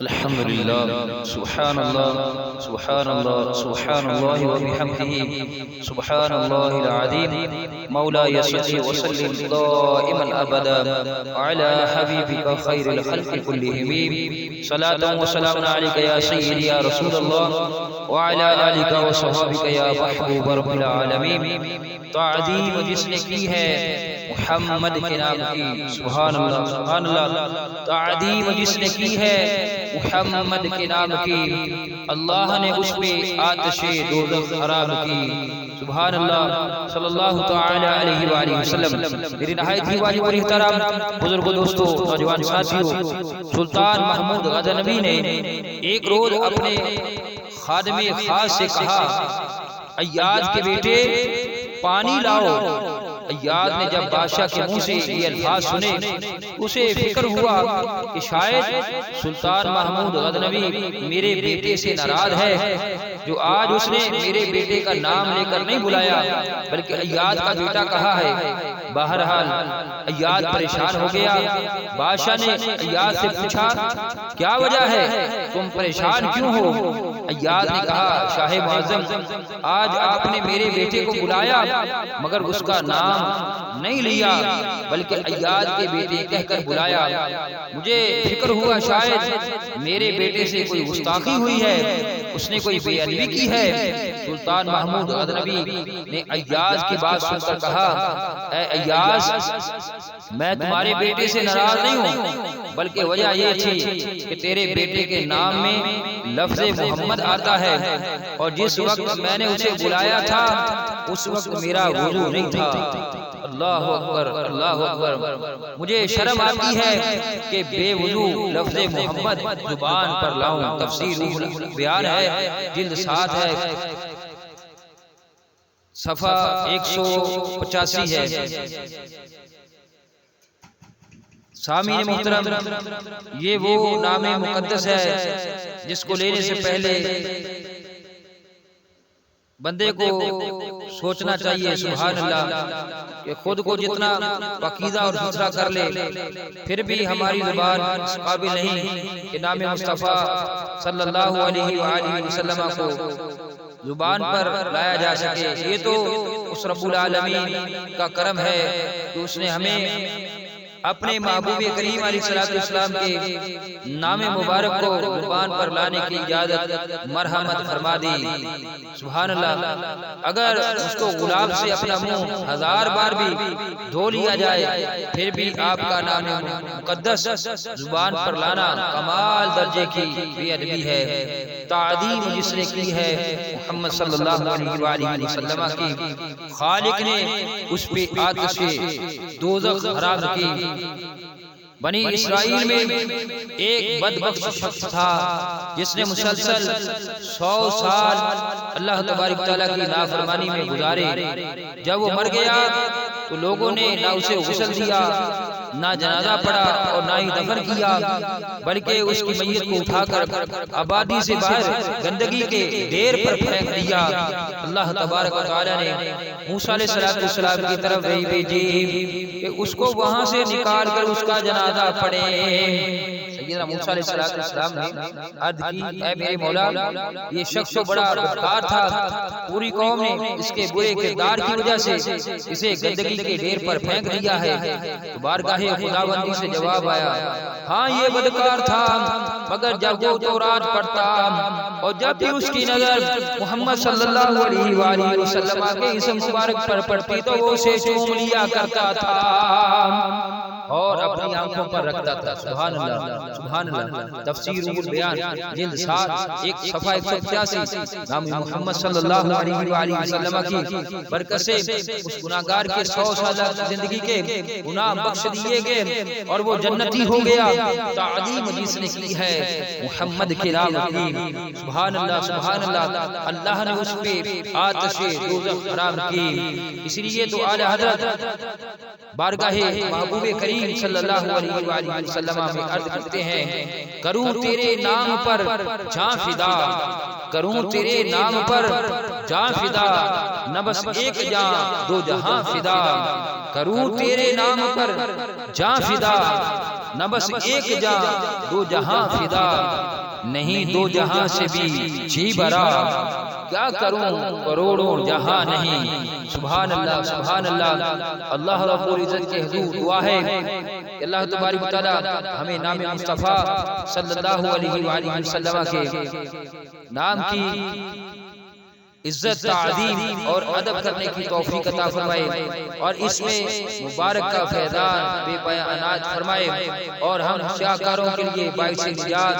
الحمد لله سبحان الله سبحان الله سبحان الله وبحمده سبحان الله العظيم مولاي صل وسلم دائما ابدا على حبيبك خير الخلق كلهم صلاة وسلام عليك يا سيدي يا رسول الله وعلى آلك وصحبك يا محبوب رب العالمین۔ تعظیم جس نے کی ہے محمد کے نام کی، سبحان اللہ سبحان اللہ، تعظیم جس نے کی ہے محمد کے نام کی، اللہ نے اس پہ آتش دوزخ حرام کی، سبحان اللہ صلی اللہ تعالی علیہ وآلہ وسلم۔ میری نہایت ہی واجب اور احترام بزرگ دوستو، نوجوان ساتھیو، سلطان محمود غزنوی نے ایک روز اپنے خادم خاص سے کہا، ایاز کے بیٹے پانی لاؤ۔ ایاز نے جب بادشاہ کے منہ سے یہ الفاظ سنے، اسے فکر ہوا کہ شاید سلطان محمود غزنوی میرے بیٹے سے ناراض ہے، جو آج اس نے میرے بیٹے کا نام لے کر نہیں بلایا بلکہ ایاز کا بیٹا کہا ہے۔ بہرحال ایاز پریشان ہو گیا۔ بادشاہ نے ایاز سے پوچھا، کیا وجہ ہے، تم پریشان کیوں ہو؟ ایاز نے کہا، شاہ معظم، آج آپ نے میرے بیٹے کو بلایا مگر اس کا نام نہیں لیا بلکہ ایاز کے بیٹے کہہ کر بلایا۔ مجھے فکر ہوا شاید میرے بیٹے سے کوئی گستاخی ہوئی ہے، اس نے کوئی بے ادبی کی ہے۔ سلطان محمود غزنوی نے ایاز کی بات سن کر کہا، اے ایاز، میں تمہارے بیٹے سے ناراض نہیں ہوں بلکہ وجہ یہ تھی کہ تیرے بیٹے کے نام میں لفظ محمد آتا ہے، اور جس وقت میں نے اسے بلایا تھا اس وقت میرا وضو نہیں تھا۔ اللہ اکبر اللہ اکبر، مجھے شرم آتی ہے کہ بے وضو لفظ محمد زبان پر لاؤں۔ تفسیر روح البیان ہے، جلد 7 ہے، صفحہ 185 ہے۔ سامعین محترم، یہ وہ نام مقدس ہے جس کو لینے سے پہلے بندے کو سوچنا چاہیے، سبحان اللہ، کہ خود کو جتنا پاکیزہ اور ستھرا کر لے پھر بھی ہماری زبان اس قابل نہیں کہ نام مصطفیٰ صلی اللہ علیہ وآلہ وسلم کو زبان پر لایا جا سکے۔ یہ تو اس رب العالمین کا کرم ہے کہ اس نے ہمیں اپنے محبوب کریم علیہ السلام کے نام مبارک کو زبان پر لانے کی اجازت مرحمت فرما دی، سبحان اللہ۔ اگر اس کو غلام سے اپنا منہ 1000 بار بھی دھو لیا جائے پھر بھی آپ کا نام مقدس زبان پر لانا کمال درجے کی بے ادبی ہے۔ تعظیم جس نے کی ہے محمد صلی اللہ علیہ وآلہ وسلم کی، خالق نے اس پہ آتش دوزخ حرام کی۔ بنی اسرائیل میں ایک بدبخت شخص تھا جس نے مسلسل 100 سال اللہ تبارک تعالیٰ کی نافرمانی میں گزارے۔ جب وہ مر گیا تو لوگوں نے نہ اسے غسل دیا، نہ جنازہ پڑھا اور نہ ہی دفن کیا، بلکہ اس کی میت کو اٹھا کر آبادی سے باہر گندگی کے ڈھیر پر پھینک دیا۔ اللہ تبارک و تعالیٰ نے موسیٰ علیہ السلام کی طرف وحی بھیجی کہ اس کو وہاں سے نکال کر اس کا جنازہ پڑھیں۔ سیدنا موسیٰ علیہ السلام نے عرض کی، اے میرے مولا، یہ شخص تو بڑا بدکار تھا، پوری قوم نے اس کے برے کردار کی وجہ سے اسے گندگی کے ڈھیر پر پھینک دیا ہے۔ تو بارگاہ خداوندی سے جواب آیا، ہاں یہ بدکار تھا مگر جب وہ تورات پڑھتا اور جب بھی اس کی نظر محمد صلی اللہ علیہ وآلہ وسلم کے اسم مبارک پر پڑتی تو وہ اسے چوم لیا کرتا تھا اور اپنی آنکھوں پر رکھتا تھا۔ سبحان اللہ سبحان اللہ۔ تفسیر روح البیان جلد 7 ایک صفحہ 185، نام محمد صلی اللہ علیہ وآلہ وسلم کی برکت سے اس گناہگار کے 100 سالہ زندگی کے گناہ بخش دیے گئے اور وہ جنتی ہو گیا۔ تعظیم جس نے کی ہے محمد کے نام کی، سبحان اللہ سبحان اللہ، اللہ نے اس پہ آتش دوزخ حرام کی۔ اس لیے تو اعلی حضرت بارگاہ محبوب کریم صلی اللہ علیہ وآلہ وسلم میں عرض کرتے ہیں، کروں تیرے نام پر جان فدا، کروں تیرے نام پر جان فدا، نہ بس ایک جان دو جہاں فدا، کروں تیرے نام پر جان فدا، نہ بس ایک جاں دو جہاں فدا، نہیں دو جہاں سے بھی جی برا، کیا کروں کروڑوں جہاں نہیں۔ سبحان اللہ سبحان اللہ۔ اللہ رب العزت کے حضور دعا ہے کہ اللہ تبارک و تعالی ہمیں نام مصطفیٰ صلی اللہ علیہ وآلہ وسلم کے نام کی عزت تعظیم اور ادب کرنے کی توفیق عطا فرمائے، اور اس میں مبارک کا فیضان بے پایہ عنایت فرمائے، اور ہم شاہکاروں کے لیے باعث نجات